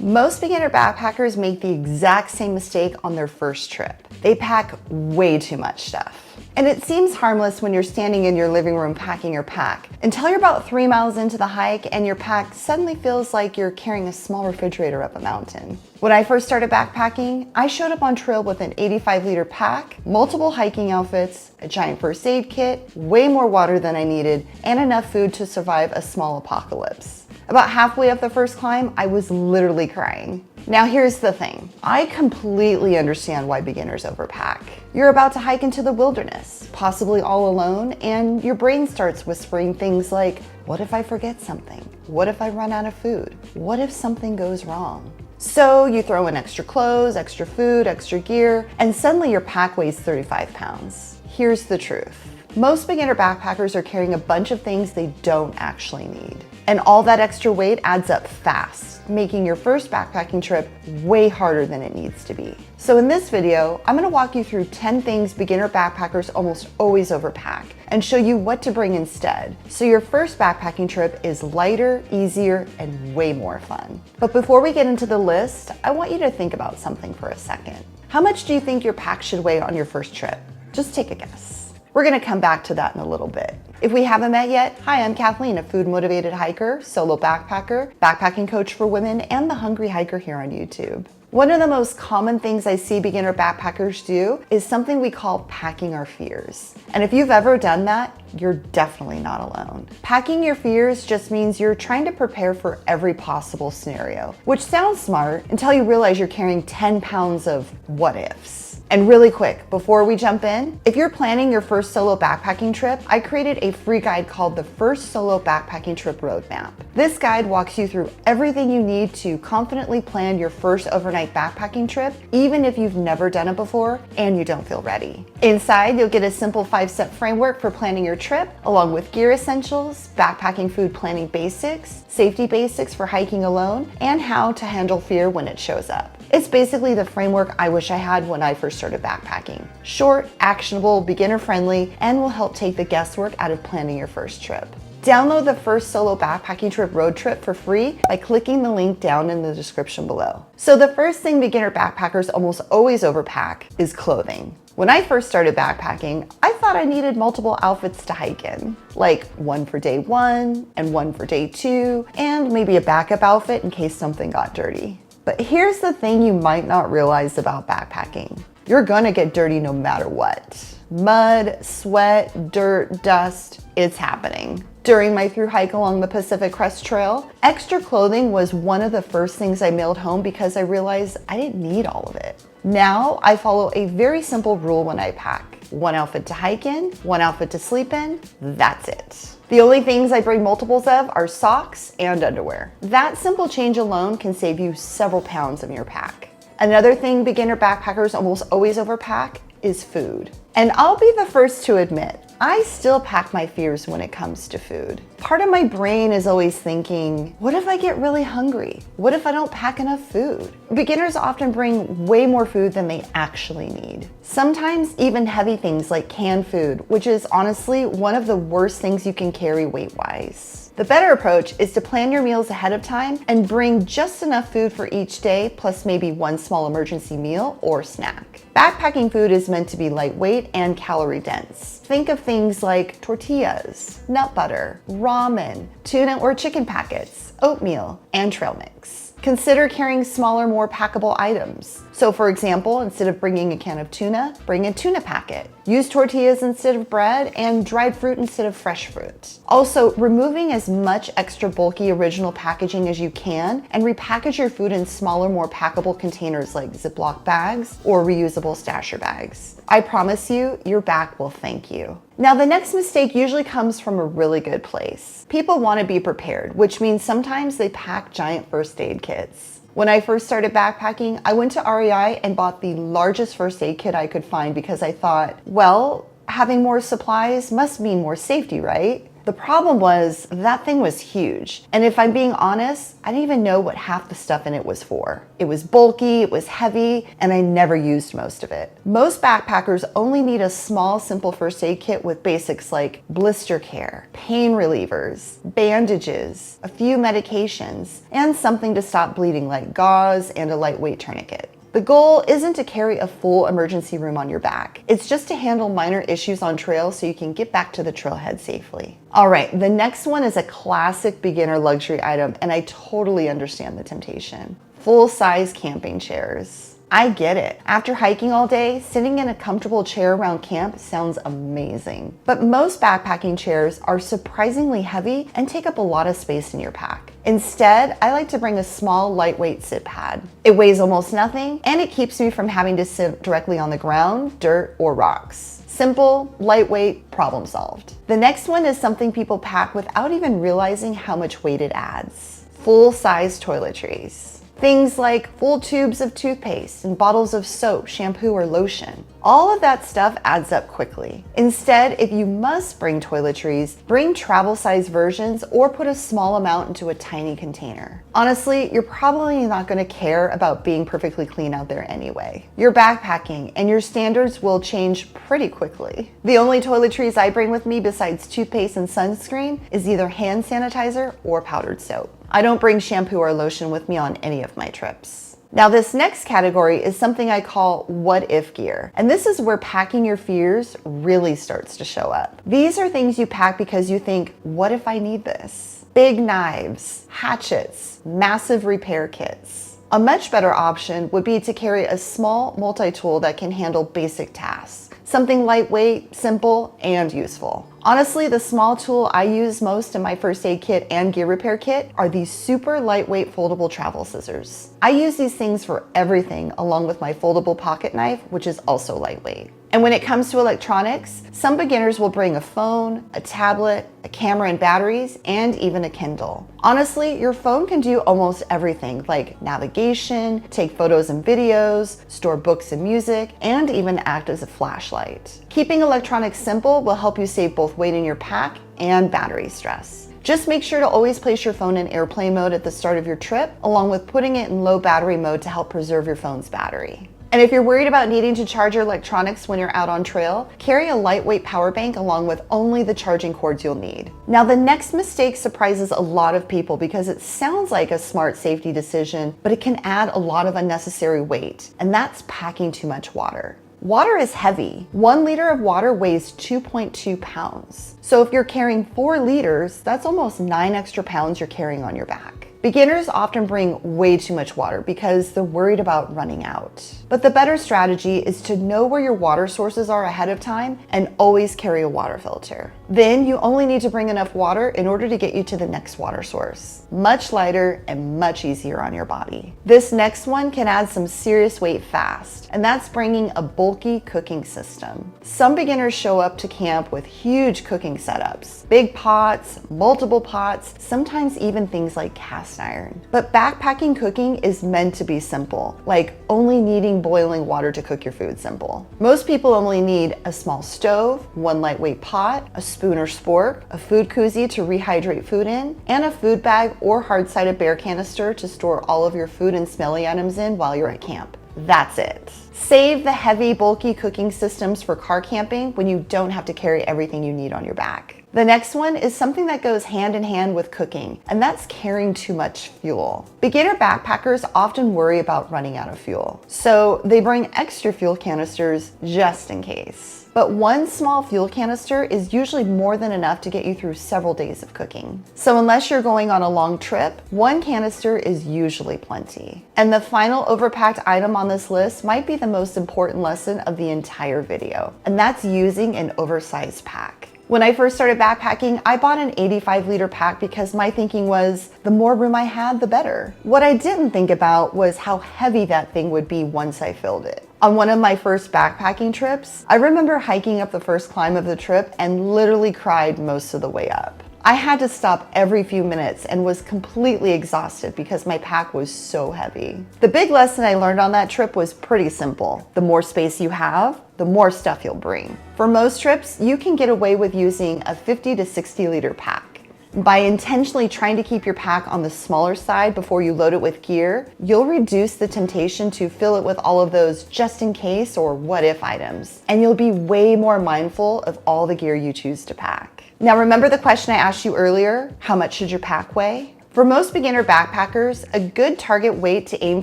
Most beginner backpackers make the exact same mistake on their first trip. They pack way too much stuff. And it seems harmless when you're standing in your living room packing your pack, until you're about 3 miles into the hike and your pack suddenly feels like you're carrying a small refrigerator up a mountain. When I first started backpacking, I showed up on trail with an 85-liter pack, multiple hiking outfits, a giant first aid kit, way more water than I needed, and enough food to survive a small apocalypse. About halfway up the first climb, I was literally crying. Now here's the thing. I completely understand why beginners overpack. You're about to hike into the wilderness, possibly all alone, and your brain starts whispering things like, what if I forget something? What if I run out of food? What if something goes wrong? So you throw in extra clothes, extra food, extra gear, and suddenly your pack weighs 35 pounds. Here's the truth. Most beginner backpackers are carrying a bunch of things they don't actually need. And all that extra weight adds up fast, making your first backpacking trip way harder than it needs to be. So in this video, I'm gonna walk you through 10 things beginner backpackers almost always overpack and show you what to bring instead, so your first backpacking trip is lighter, easier, and way more fun. But before we get into the list, I want you to think about something for a second. How much do you think your pack should weigh on your first trip? Just take a guess. We're gonna come back to that in a little bit. If we haven't met yet, hi, I'm Kathleen, a food-motivated hiker, solo backpacker, backpacking coach for women, and the hungry hiker here on YouTube. One of the most common things I see beginner backpackers do is something we call packing our fears. And if you've ever done that, you're definitely not alone. Packing your fears just means you're trying to prepare for every possible scenario, which sounds smart until you realize you're carrying 10 pounds of what ifs. And really quick, before we jump in, if you're planning your first solo backpacking trip, I created a free guide called the First Solo Backpacking Trip Roadmap. This guide walks you through everything you need to confidently plan your first overnight backpacking trip, even if you've never done it before and you don't feel ready. Inside, you'll get a simple 5-step framework for planning your trip, along with gear essentials, backpacking food planning basics, safety basics for hiking alone, and how to handle fear when it shows up. It's basically the framework I wish I had when I first started backpacking. Short, actionable, beginner-friendly, and will help take the guesswork out of planning your first trip. Download the First Solo Backpacking Trip Road Trip for free by clicking the link down in the description below. So the first thing beginner backpackers almost always overpack is clothing. When I first started backpacking, I thought I needed multiple outfits to hike in, like one for day 1 and one for day 2, and maybe a backup outfit in case something got dirty. But here's the thing you might not realize about backpacking. You're gonna get dirty no matter what. Mud, sweat, dirt, dust, it's happening. During my through hike along the Pacific Crest Trail, extra clothing was one of the first things I mailed home because I realized I didn't need all of it. Now I follow a very simple rule when I pack. One outfit to hike in, one outfit to sleep in, that's it. The only things I bring multiples of are socks and underwear. That simple change alone can save you several pounds in your pack. Another thing beginner backpackers almost always overpack is food. And I'll be the first to admit, I still pack my fears when it comes to food. Part of my brain is always thinking, what if I get really hungry? What if I don't pack enough food? Beginners often bring way more food than they actually need. Sometimes even heavy things like canned food, which is honestly one of the worst things you can carry weight-wise. The better approach is to plan your meals ahead of time and bring just enough food for each day, plus maybe one small emergency meal or snack. Backpacking food is meant to be lightweight and calorie dense. Think of things like tortillas, nut butter, ramen, tuna or chicken packets, oatmeal, and trail mix. Consider carrying smaller, more packable items. So for example, instead of bringing a can of tuna, bring a tuna packet. Use tortillas instead of bread and dried fruit instead of fresh fruit. Also, removing as much extra bulky original packaging as you can and repackage your food in smaller, more packable containers like Ziploc bags or reusable stasher bags. I promise you, your back will thank you. Now, the next mistake usually comes from a really good place. People want to be prepared, which means sometimes they pack giant first aid kits. When I first started backpacking, I went to REI and bought the largest first aid kit I could find because I thought, well, having more supplies must mean more safety, right? The problem was that thing was huge. And if I'm being honest, I didn't even know what half the stuff in it was for. It was bulky, it was heavy, and I never used most of it. Most backpackers only need a small, simple first aid kit with basics like blister care, pain relievers, bandages, a few medications, and something to stop bleeding like gauze and a lightweight tourniquet. The goal isn't to carry a full emergency room on your back. It's just to handle minor issues on trail so you can get back to the trailhead safely. All right, the next one is a classic beginner luxury item, and I totally understand the temptation. Full-size camping chairs. I get it. After hiking all day, sitting in a comfortable chair around camp sounds amazing. But most backpacking chairs are surprisingly heavy and take up a lot of space in your pack. Instead, I like to bring a small, lightweight sit pad. It weighs almost nothing, and it keeps me from having to sit directly on the ground, dirt, or rocks. Simple, lightweight, problem solved. The next one is something people pack without even realizing how much weight it adds. Full-size toiletries. Things like full tubes of toothpaste and bottles of soap, shampoo, or lotion. All of that stuff adds up quickly. Instead, if you must bring toiletries, bring travel-size versions or put a small amount into a tiny container. Honestly, you're probably not going to care about being perfectly clean out there anyway. You're backpacking and your standards will change pretty quickly. The only toiletries I bring with me besides toothpaste and sunscreen is either hand sanitizer or powdered soap. I don't bring shampoo or lotion with me on any of my trips. Now this next category is something I call what if gear. And this is where packing your fears really starts to show up. These are things you pack because you think, what if I need this? Big knives, hatchets, massive repair kits. A much better option would be to carry a small multi-tool that can handle basic tasks. Something lightweight, simple, and useful. Honestly, the small tool I use most in my first aid kit and gear repair kit are these super lightweight foldable travel scissors. I use these things for everything along with my foldable pocket knife, which is also lightweight. And when it comes to electronics, some beginners will bring a phone, a tablet, a camera and batteries, and even a Kindle. Honestly, your phone can do almost everything like navigation, take photos and videos, store books and music, and even act as a flashlight. Keeping electronics simple will help you save both weight in your pack and battery stress. Just make sure to always place your phone in airplane mode at the start of your trip, along with putting it in low battery mode to help preserve your phone's battery. And if you're worried about needing to charge your electronics when you're out on trail, carry a lightweight power bank along with only the charging cords you'll need. Now, the next mistake surprises a lot of people because it sounds like a smart safety decision, but it can add a lot of unnecessary weight, and that's packing too much water. Water is heavy. 1 liter of water weighs 2.2 pounds. So if you're carrying 4 liters, that's almost 9 extra pounds you're carrying on your back. Beginners often bring way too much water because they're worried about running out. But the better strategy is to know where your water sources are ahead of time and always carry a water filter. Then you only need to bring enough water in order to get you to the next water source. Much lighter and much easier on your body. This next one can add some serious weight fast, and that's bringing a bulky cooking system. Some beginners show up to camp with huge cooking setups, big pots, multiple pots, sometimes even things like cast iron. But backpacking cooking is meant to be simple, like only needing boiling water to cook your food simple. Most people only need a small stove, 1 lightweight pot, a spoon or spork, a food koozie to rehydrate food in, and a food bag or hard-sided bear canister to store all of your food and smelly items in while you're at camp. That's it. Save the heavy, bulky cooking systems for car camping when you don't have to carry everything you need on your back. The next one is something that goes hand in hand with cooking, and that's carrying too much fuel. Beginner backpackers often worry about running out of fuel, so they bring extra fuel canisters just in case. But 1 small fuel canister is usually more than enough to get you through several days of cooking. So unless you're going on a long trip, 1 canister is usually plenty. And the final overpacked item on this list might be the most important lesson of the entire video, and that's using an oversized pack. When I first started backpacking, I bought an 85-liter pack because my thinking was the more room I had, the better. What I didn't think about was how heavy that thing would be once I filled it. On one of my first backpacking trips, I remember hiking up the first climb of the trip and literally cried most of the way up. I had to stop every few minutes and was completely exhausted because my pack was so heavy. The big lesson I learned on that trip was pretty simple. The more space you have, the more stuff you'll bring. For most trips, you can get away with using a 50 to 60 liter pack. By intentionally trying to keep your pack on the smaller side before you load it with gear, you'll reduce the temptation to fill it with all of those just in case or what if items. And you'll be way more mindful of all the gear you choose to pack. Now remember the question I asked you earlier? How much should your pack weigh? For most beginner backpackers, a good target weight to aim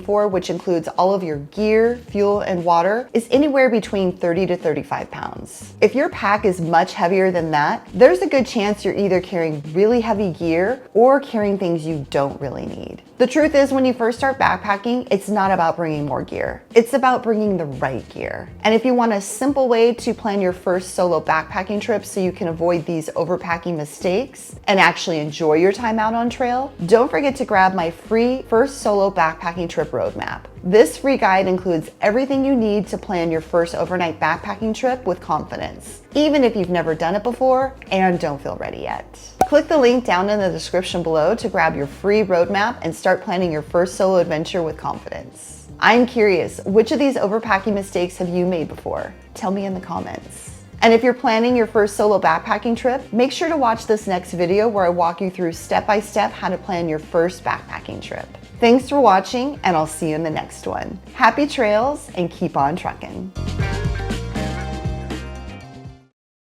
for, which includes all of your gear, fuel, and water, is anywhere between 30 to 35 pounds. If your pack is much heavier than that, there's a good chance you're either carrying really heavy gear or carrying things you don't really need. The truth is, when you first start backpacking, it's not about bringing more gear. It's about bringing the right gear. And if you want a simple way to plan your first solo backpacking trip so you can avoid these overpacking mistakes and actually enjoy your time out on trail, don't forget to grab my free first solo backpacking trip roadmap. This free guide includes everything you need to plan your first overnight backpacking trip with confidence, even if you've never done it before and don't feel ready yet. Click the link down in the description below to grab your free roadmap and start planning your first solo adventure with confidence. I'm curious, which of these overpacking mistakes have you made before? Tell me in the comments. And if you're planning your first solo backpacking trip, make sure to watch this next video where I walk you through step-by-step how to plan your first backpacking trip. Thanks for watching, and I'll see you in the next one. Happy trails and keep on trucking.